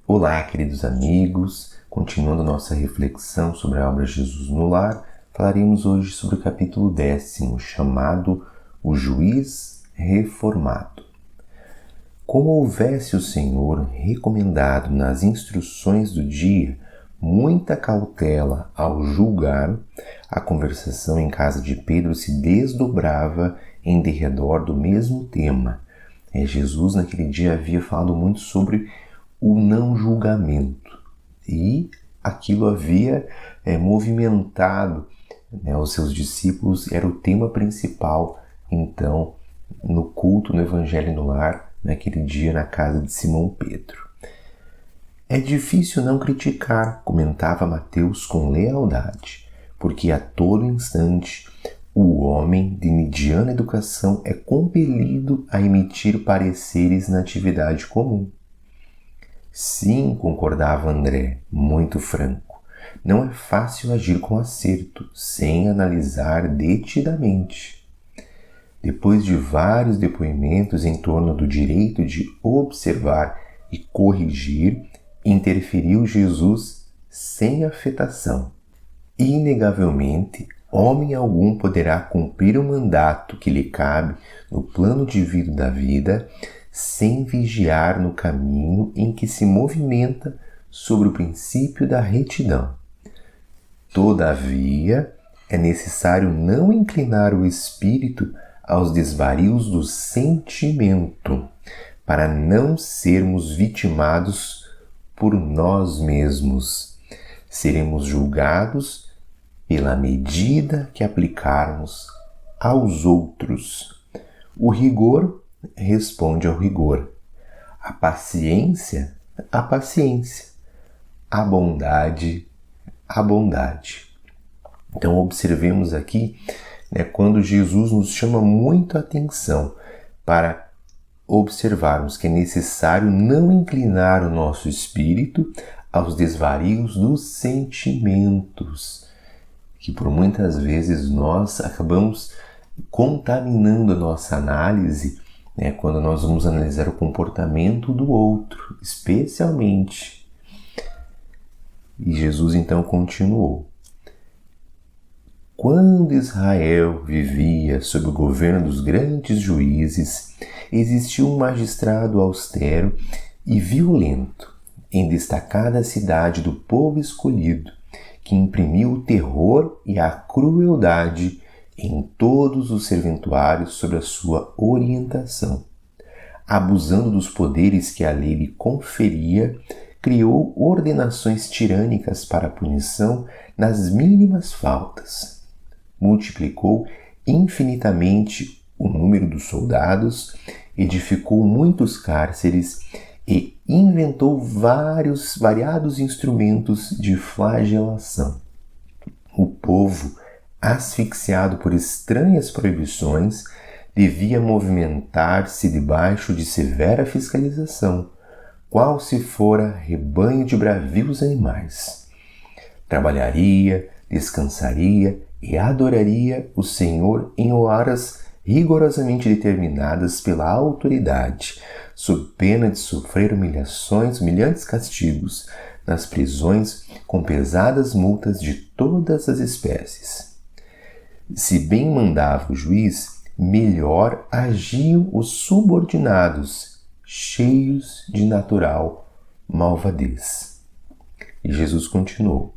Olá, queridos amigos. Continuando nossa reflexão sobre a obra Jesus no Lar, falaremos hoje sobre o capítulo 10, chamado O Juiz Reformado. Como houvesse o Senhor recomendado nas instruções do dia muita cautela ao julgar, a conversação em casa de Pedro se desdobrava em derredor do mesmo tema. Jesus naquele dia havia falado muito sobre o não julgamento e aquilo havia movimentado os seus discípulos, era o tema principal então no culto, no Evangelho no Lar, naquele dia na casa de Simão Pedro. É difícil não criticar, comentava Mateus com lealdade, porque a todo instante o homem de mediana educação é compelido a emitir pareceres na atividade comum. Sim, concordava André, muito franco. Não é fácil agir com acerto, sem analisar detidamente. Depois de vários depoimentos em torno do direito de observar e corrigir, interferiu Jesus sem afetação. Inegavelmente, homem algum poderá cumprir o mandato que lhe cabe no plano divino da vida, sem vigiar no caminho em que se movimenta sobre o princípio da retidão. Todavia, é necessário não inclinar o espírito aos desvarios do sentimento, para não sermos vitimados por nós mesmos. Seremos julgados pela medida que aplicarmos aos outros. O rigor responde ao rigor, a paciência, a paciência, a bondade. Então observemos aqui, quando Jesus nos chama muito a atenção para observarmos que é necessário não inclinar o nosso espírito aos desvarios dos sentimentos, que por muitas vezes nós acabamos contaminando a nossa análise quando nós vamos analisar o comportamento do outro, especialmente. E Jesus então continuou. Quando Israel vivia sob o governo dos grandes juízes, existia um magistrado austero e violento em destacada cidade do povo escolhido, que imprimiu o terror e a crueldade em todos os serventuários sob a sua orientação. Abusando dos poderes que a lei lhe conferia, criou ordenações tirânicas para a punição nas mínimas faltas. Multiplicou infinitamente o número dos soldados, edificou muitos cárceres e inventou variados instrumentos de flagelação. O povo, asfixiado por estranhas proibições, devia movimentar-se debaixo de severa fiscalização, qual se fora rebanho de bravios animais. Trabalharia, descansaria e adoraria o Senhor em horas rigorosamente determinadas pela autoridade, sob pena de sofrer humilhantes castigos nas prisões com pesadas multas de todas as espécies. Se bem mandava o juiz, melhor agiam os subordinados, cheios de natural malvadez. E Jesus continuou.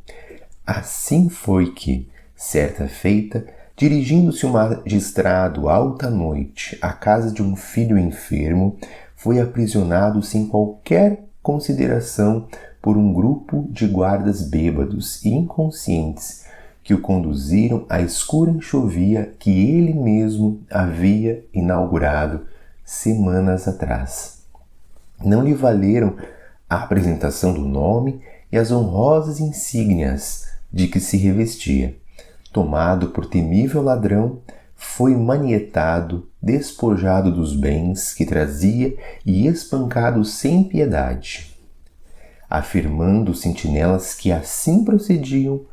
Assim foi que, certa feita, dirigindo-se um magistrado alta noite à casa de um filho enfermo, foi aprisionado sem qualquer consideração por um grupo de guardas bêbados e inconscientes que o conduziram à escura enxovia que ele mesmo havia inaugurado semanas atrás. Não lhe valeram a apresentação do nome e as honrosas insígnias de que se revestia. Tomado por temível ladrão, foi manietado, despojado dos bens que trazia e espancado sem piedade. Afirmando os sentinelas que assim procediam,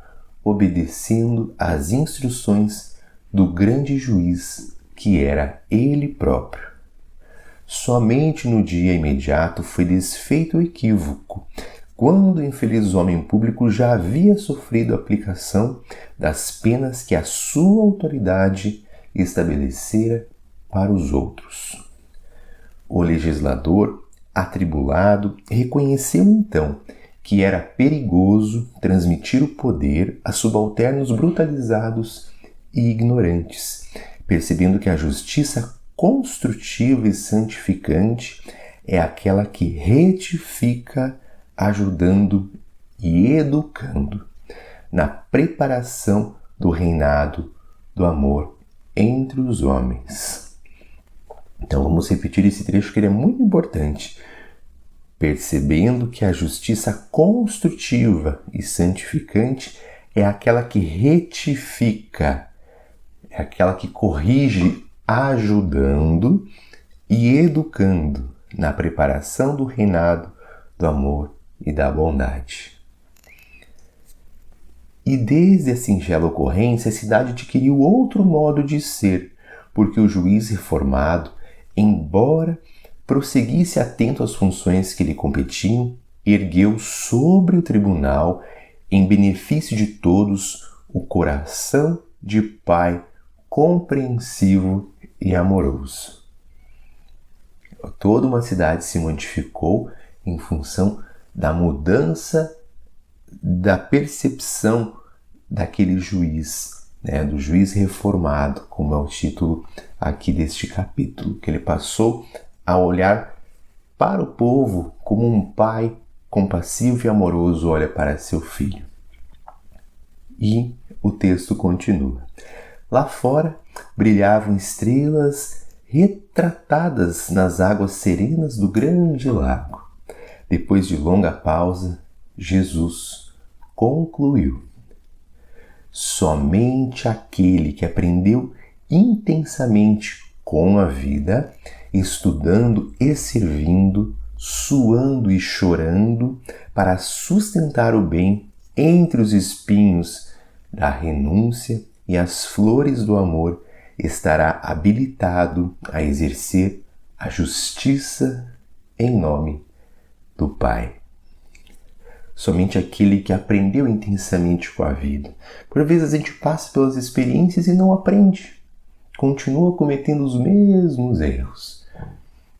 obedecendo às instruções do grande juiz, que era ele próprio. Somente no dia imediato foi desfeito o equívoco, quando o infeliz homem público já havia sofrido a aplicação das penas que a sua autoridade estabelecera para os outros. O legislador, atribulado, reconheceu então que era perigoso transmitir o poder a subalternos brutalizados e ignorantes, percebendo que a justiça construtiva e santificante é aquela que retifica, ajudando e educando na preparação do reinado do amor entre os homens. Então vamos repetir esse trecho que ele é muito importante. Percebendo que a justiça construtiva e santificante é aquela que retifica, é aquela que corrige, ajudando e educando na preparação do reinado do amor e da bondade. E desde a singela ocorrência, a cidade adquiriu outro modo de ser, porque o juiz reformado, embora prosseguisse atento às funções que lhe competiam, ergueu sobre o tribunal, em benefício de todos, o coração de pai compreensivo e amoroso. Toda uma cidade se modificou em função da mudança da percepção daquele juiz, do juiz reformado, como é o título aqui deste capítulo, que ele passou a olhar para o povo como um pai compassivo e amoroso olha para seu filho. E o texto continua. Lá fora brilhavam estrelas retratadas nas águas serenas do grande lago. Depois de longa pausa, Jesus concluiu: somente aquele que aprendeu intensamente com a vida, estudando e servindo, suando e chorando, para sustentar o bem entre os espinhos da renúncia e as flores do amor, estará habilitado a exercer a justiça em nome do Pai. Somente aquele que aprendeu intensamente com a vida. Por vezes a gente passa pelas experiências e não aprende. Continua cometendo os mesmos erros.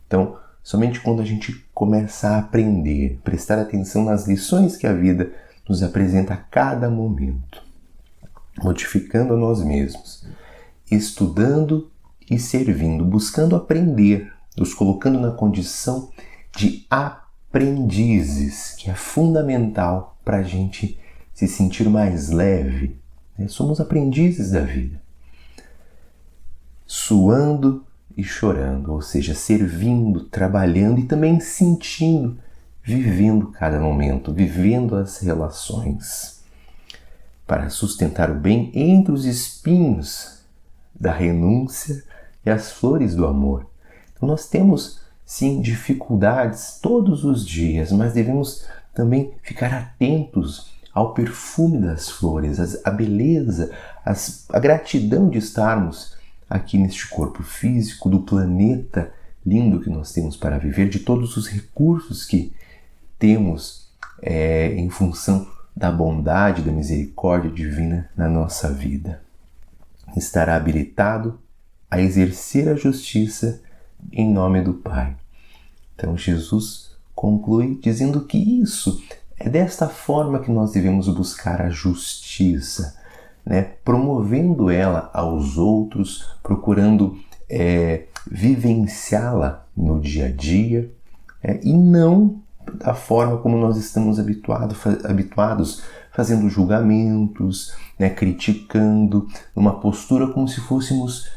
Então, somente quando a gente começa a aprender, prestar atenção nas lições que a vida nos apresenta a cada momento, modificando a nós mesmos, estudando e servindo, buscando aprender, nos colocando na condição de aprendizes, que é fundamental para a gente se sentir mais leve. Somos aprendizes da vida. Suando e chorando, ou seja, servindo, trabalhando e também sentindo, vivendo cada momento, vivendo as relações, para sustentar o bem entre os espinhos da renúncia e as flores do amor. Então nós temos, sim, dificuldades todos os dias, mas devemos também ficar atentos ao perfume das flores, a beleza, a gratidão de estarmos aqui neste corpo físico, do planeta lindo que nós temos para viver, de todos os recursos que temos em função da bondade, da misericórdia divina na nossa vida. Estará habilitado a exercer a justiça em nome do Pai. Então Jesus conclui dizendo que isso é desta forma que nós devemos buscar a justiça, promovendo ela aos outros, procurando vivenciá-la no dia a dia, e não da forma como nós estamos habituados, fazendo julgamentos, criticando, numa postura como se fôssemos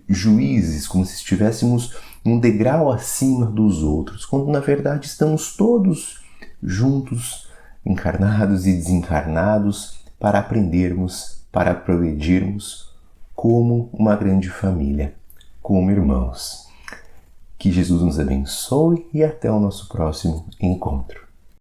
juízes, como se estivéssemos um degrau acima dos outros, quando na verdade estamos todos juntos, encarnados e desencarnados, para aprendermos, para progredirmos como uma grande família, como irmãos. Que Jesus nos abençoe e até o nosso próximo encontro.